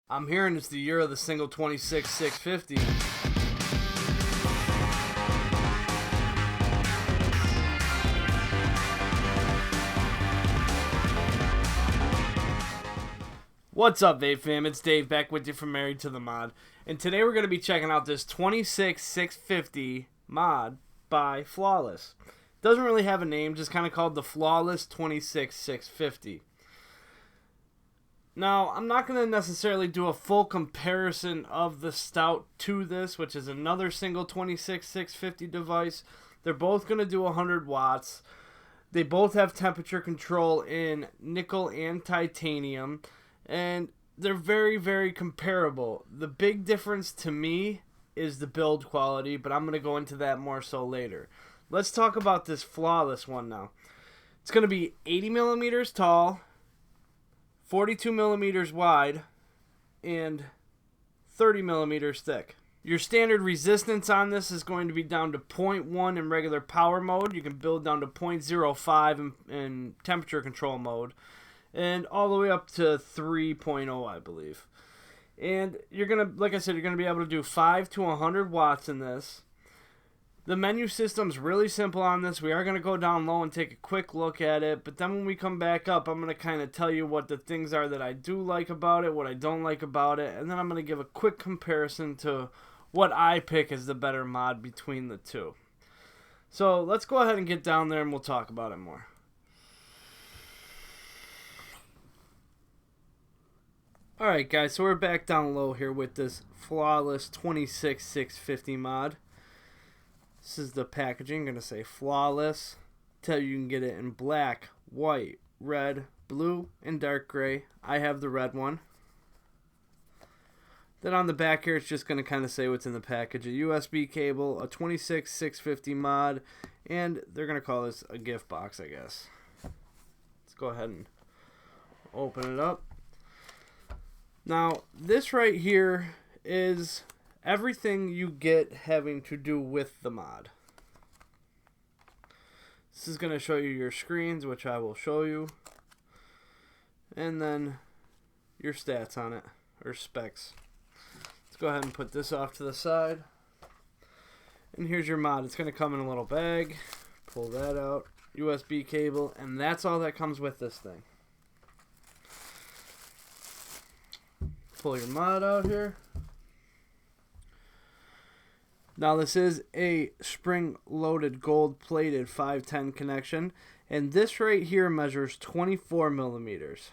I'm hearing it's the year of the single 26-650. What's up, Vape fam? It's Dave back with you from Married to the Mod. And today we're going to be checking out this 26-650 mod by Flawless. Doesn't really have a name, just kind of called the Flawless 26-650. Now, I'm not going to necessarily do a full comparison of the Stout to this, which is another single 26-650 device. They're both going to do 100 watts. They both have temperature control in nickel and titanium, and they're very, very comparable. The big difference to me is the build quality, but I'm going to go into that more so later. Let's talk about this Flawless one now. It's going to be 80 millimeters tall, 42 millimeters wide, and 30 millimeters thick. Your standard resistance on this is going to be down to 0.1 in regular power mode. You can build down to 0.05 in temperature control mode, and all the way up to 3.0, I believe. And you're going to, like I said, you're going to be able to do 5 to 100 watts in this. The menu system's really simple on this. We are going to go down low and take a quick look at it, but then when we come back up, I'm going to kind of tell you what the things are that I do like about it, what I don't like about it, and then I'm going to give a quick comparison to what I pick as the better mod between the two. So let's go ahead and get down there and we'll talk about it more. Alright guys, so we're back down low here with this Flawless 26-650 mod. This is the packaging. I'm going to say Flawless. Tell you can get it in black, white, red, blue, and dark gray. I have the red one. Then on the back here, it's just going to kind of say what's in the package. A USB cable, a 26-650 mod, and they're going to call this a gift box, I guess. Let's go ahead and open it up. Now, this right here is everything you get having to do with the mod. This is going to show you your screens, which I will show you, and then your stats on it, or specs. Let's go ahead and put this off to the side. And here's your mod. It's going to come in a little bag. Pull that out. USB cable, and that's all that comes with this thing. Pull your mod out here. Now this is a spring-loaded gold-plated 510 connection, and this right here measures 24 millimeters.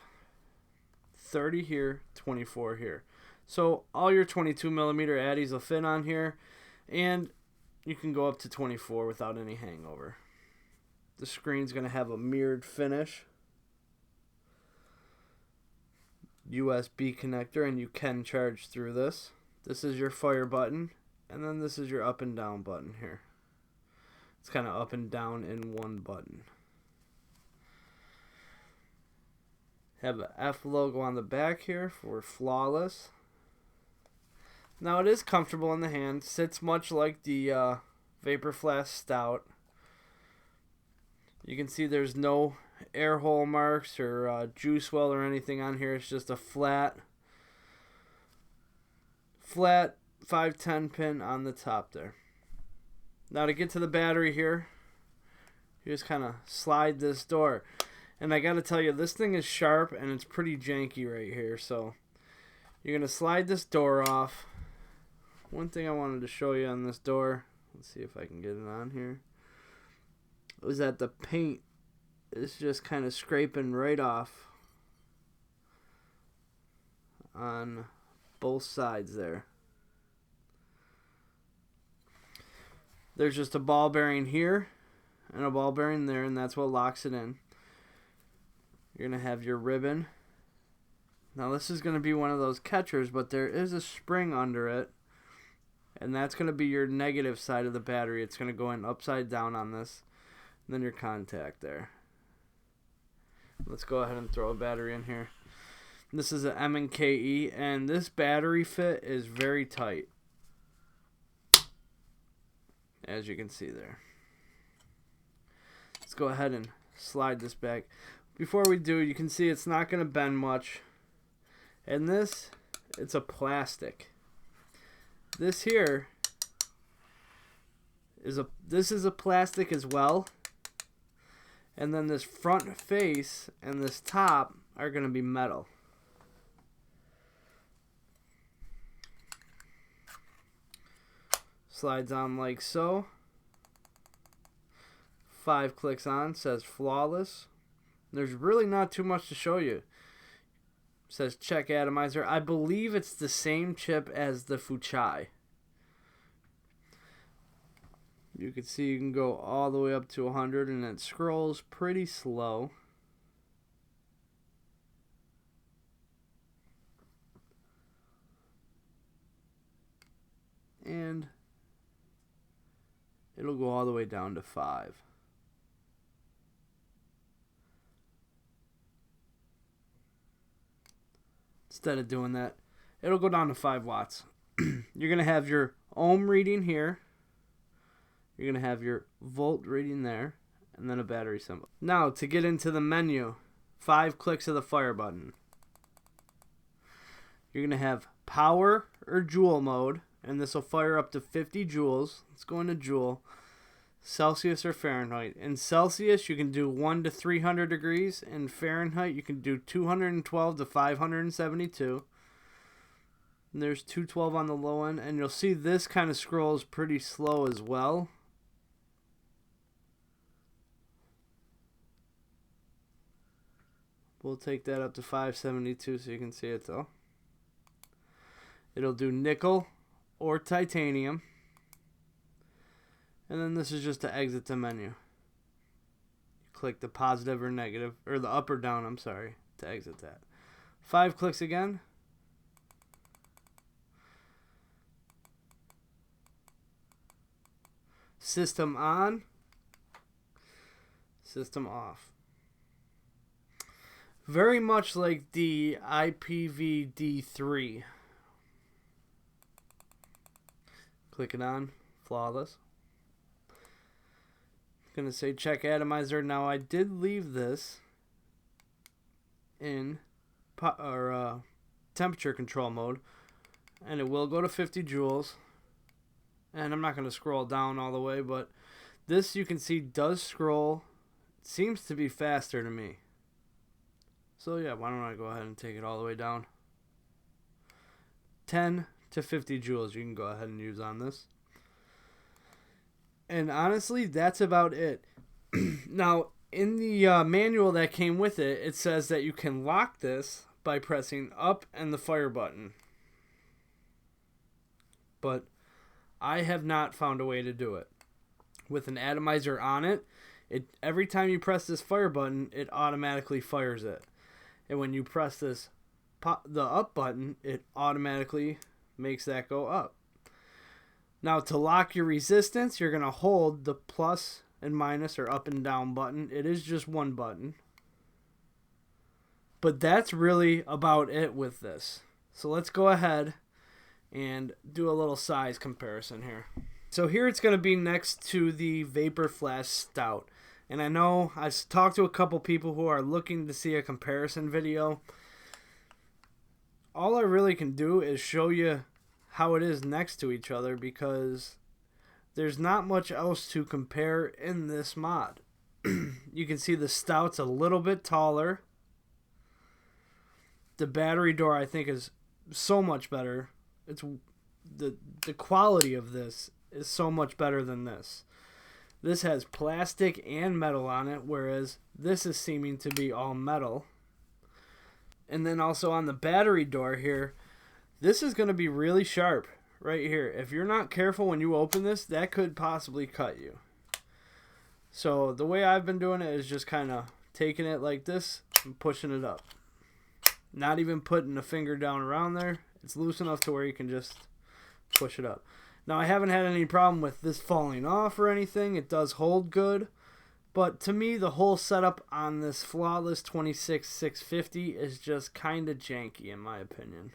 30 here, 24 here. So all your 22 millimeter addies will fit on here, and you can go up to 24 without any hangover. The screen's going to have a mirrored finish. USB connector, and you can charge through this. This is your fire button. And then this is your up and down button here. It's kind of up and down in one button. Have a F logo on the back here for Flawless. Now it is comfortable in the hand. Sits much like the Vapor Flask Stout. You can see there's no air hole marks or juice well or anything on here. It's just a flat 510 pin on the top there. Now to get to the battery here, you just kind of slide this door. And I gotta tell you, this thing is sharp and it's pretty janky right here. So you're gonna slide this door off. One thing I wanted to show you on this door, let's see if I can get it on here, was that the paint is just kind of scraping right off on both sides there. There's just a ball bearing here and a ball bearing there, and that's what locks it in. You're going to have your ribbon. Now this is going to be one of those catchers, but there is a spring under it, and that's going to be your negative side of the battery. It's going to go in upside down on this, and then your contact there. Let's go ahead and throw a battery in here. This is an M&KE, and this battery fit is very tight, as you can see there. Let's go ahead and slide this back. Before we do, you can see it's not going to bend much. And this it's a plastic. This here is a plastic as well. And then this front face and this top are going to be metal. Slides on like so. 5 clicks on, says flawless. There's really not too much to show you. Says check atomizer. I believe it's the same chip as the Fuchai. You can see you can go all the way up to 100 and it scrolls pretty slow. And it'll go all the way down to 5. Instead of doing that, it'll go down to 5 watts. You're going to have your ohm reading here. You're going to have your volt reading there. And then a battery symbol. Now, to get into the menu, 5 clicks of the fire button. You're going to have power or joule mode. And this will fire up to 50 joules. Let's go into joule. Celsius or Fahrenheit. In Celsius, you can do 1 to 300 degrees. In Fahrenheit, you can do 212 to 572. And there's 212 on the low end. And you'll see this kind of scrolls pretty slow as well. We'll take that up to 572 so you can see it though. It'll do nickel or titanium. And then this is just to exit the menu. You click the positive or negative, or the up or down, I'm sorry, to exit that. 5 clicks again. System on. System off. Very much like the IPVD3. Click it on. Flawless. Going to say check atomizer. Now I did leave this in temperature control mode, and it will go to 50 joules. And I'm not going to scroll down all the way, but this you can see does scroll. It seems to be faster to me. So yeah, why don't I go ahead and take it all the way down. 10 to 50 joules you can go ahead and use on this. And honestly, that's about it. Now, in the manual that came with it, it says that you can lock this by pressing up and the fire button. But I have not found a way to do it. With an atomizer on it, every time you press this fire button, it automatically fires it. And when you press the up button, it automatically makes that go up. Now, to lock your resistance, you're going to hold the plus and minus or up and down button. It is just one button. But that's really about it with this. So let's go ahead and do a little size comparison here. So here it's going to be next to the Vapor Flash Stout. And I know I've talked to a couple people who are looking to see a comparison video. All I really can do is show you how it is next to each other, because there's not much else to compare in this mod. You can see the Stout's a little bit taller. The battery door I think is so much better. It's the quality of this is so much better than this. This has plastic and metal on it, whereas this is seeming to be all metal. And then also on the battery door here, this is going to be really sharp right here. If you're not careful when you open this, that could possibly cut you. So the way I've been doing it is just kind of taking it like this and pushing it up. Not even putting a finger down around there. It's loose enough to where you can just push it up. Now, I haven't had any problem with this falling off or anything. It does hold good. But to me, the whole setup on this Flawless 26650 is just kind of janky in my opinion.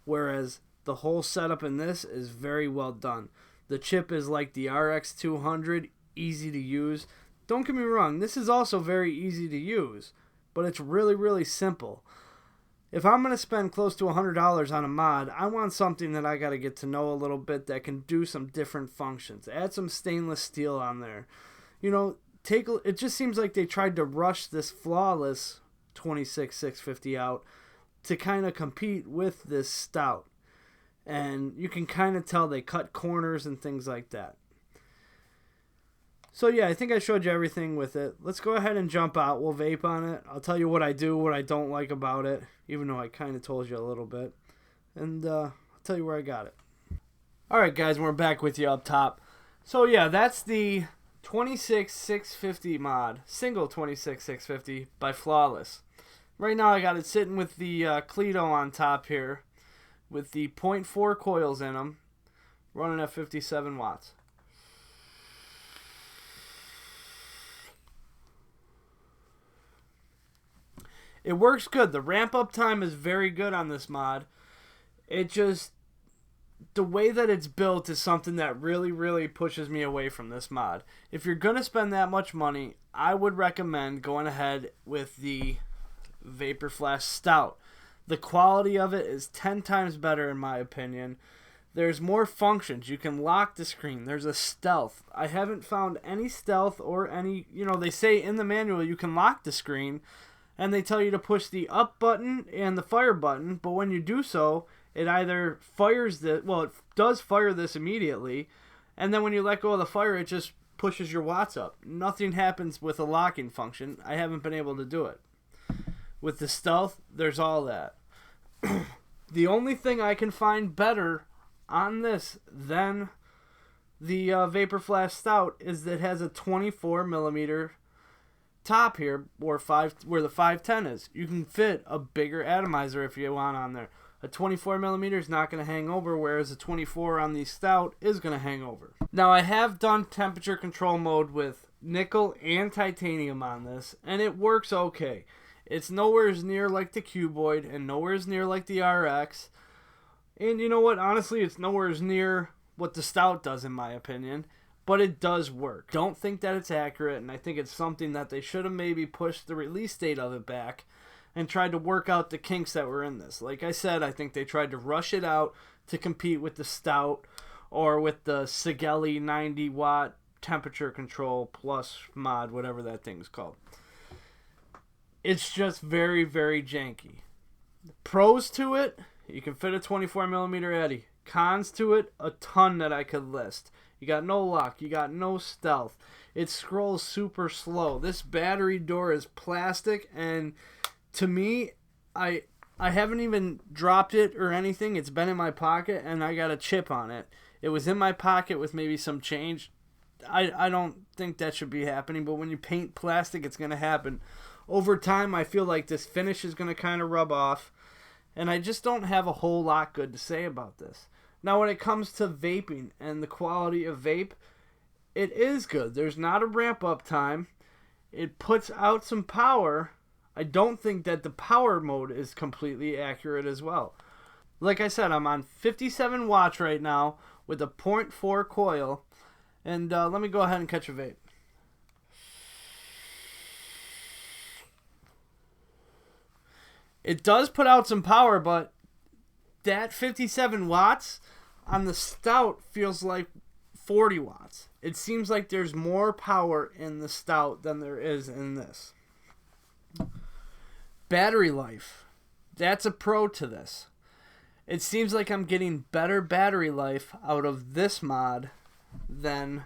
Whereas the whole setup in this is very well done. The chip is like the RX200, easy to use. Don't get me wrong, this is also very easy to use, but it's really, really simple. if I'm going to spend close to $100 on a mod, I want something that I got to get to know a little bit that can do some different functions. Add some stainless steel on there. You know, it just seems like they tried to rush this flawless 26650 out to kind of compete with this stout. And you can kind of tell they cut corners and things like that. So yeah, I think I showed you everything with it. Let's go ahead and jump out. We'll vape on it. I'll tell you what I do, what I don't like about it, even though I kind of told you a little bit. And I'll tell you where I got it. Alright guys, we're back with you up top. So yeah, that's the 26650 mod. Single 26650 by Flawless. Right now I got it sitting with the Cleto on top here, with the 0.4 coils in them, running at 57 watts. It works good. The ramp up time is very good on this mod. It just, the way that it's built is something that really pushes me away from this mod. If you're going to spend that much money, I would recommend going ahead with the Vapor Flash Stout. The quality of it is 10 times better in my opinion. There's more functions. You can lock the screen. There's a stealth. I haven't found any stealth or any, you know, they say in the manual you can lock the screen, and they tell you to push the up button and the fire button, but when you do so, it either fires the, well, it does fire this immediately, and then when you let go of the fire, it just pushes your watts up. Nothing happens with a locking function. I haven't been able to do it. With the stealth, there's all that. The only thing I can find better on this than the Vapor Flash Stout is that it has a 24 millimeter top here, or where the 510 is. You can fit a bigger atomizer if you want on there. A 24 millimeter is not going to hang over, whereas a 24 on the Stout is going to hang over. Now I have done temperature control mode with nickel and titanium on this, and it works okay. It's nowhere near like the Cuboid and nowhere near like the RX. And you know what? Honestly, it's nowhere near what the Stout does in my opinion. But it does work. Don't think that it's accurate, and I think it's something that they should have maybe pushed the release date of it back and tried to work out the kinks that were in this. Like I said, I think they tried to rush it out to compete with the Stout or with the Sigelli 90 watt temperature control plus mod, whatever that thing's called. It's just very janky. Pros to it, you can fit a 24 millimeter Eddy. Cons to it, a ton that I could list. You got no lock. You got no stealth. It scrolls super slow. This battery door is plastic, and to me, I haven't even dropped it or anything. It's been in my pocket, and I got a chip on it. It was in my pocket with maybe some change. I don't think that should be happening, but when you paint plastic, it's going to happen. Over time, I feel like this finish is going to kind of rub off, and I just don't have a whole lot good to say about this. Now, when it comes to vaping and the quality of vape, it is good. There's not a ramp-up time. It puts out some power. I don't think that the power mode is completely accurate as well. Like I said, I'm on 57 watts right now with a 0.4 coil. And let me go ahead and catch a vape. It does put out some power, but that 57 watts on the Stout feels like 40 watts. It seems like there's more power in the Stout than there is in this. Battery life. That's a pro to this. It seems like I'm getting better battery life out of this mod than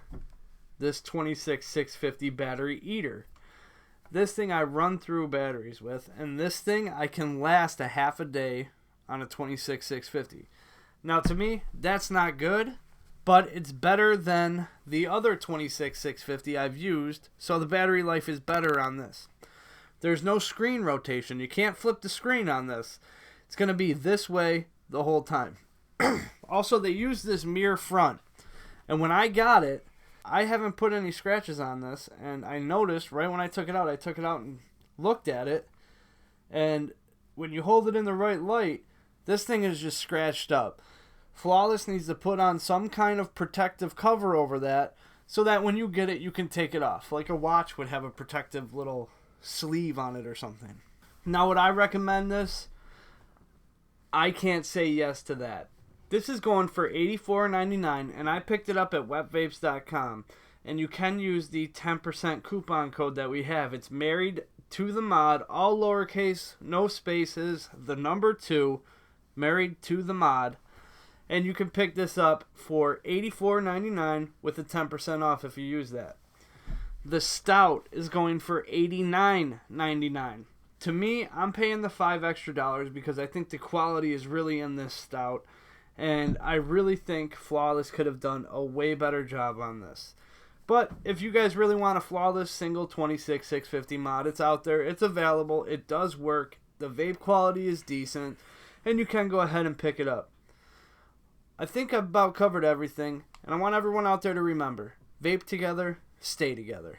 this 26650 battery eater. This thing I run through batteries with, and this thing I can last a half a day on a 26650. Now to me, that's not good, but it's better than the other 26650 I've used, so the battery life is better on this. There's no screen rotation. You can't flip the screen on this. It's going to be this way the whole time. Also, they use this mirror front, and when I got it, I haven't put any scratches on this, and I noticed right when I took it out and looked at it, and when you hold it in the right light, this thing is just scratched up. Flawless needs to put on some kind of protective cover over that so that when you get it, you can take it off. Like a watch would have a protective little sleeve on it or something. Now, would I recommend this? I can't say yes to that. This is going for $84.99, and I picked it up at wetvapes.com. And you can use the 10% coupon code that we have. It's married to the mod, all lowercase, no spaces, the number 2, married to the mod. And you can pick this up for $84.99 with a 10% off if you use that. The stout is going for $89.99. To me, I'm paying the $5 extra because I think the quality is really in this stout. And I really think Flawless could have done a way better job on this. But if you guys really want a Flawless single 26650 mod, it's out there. It's available. It does work. The vape quality is decent. And you can go ahead and pick it up. I think I've about covered everything. And I want everyone out there to remember, vape together, stay together.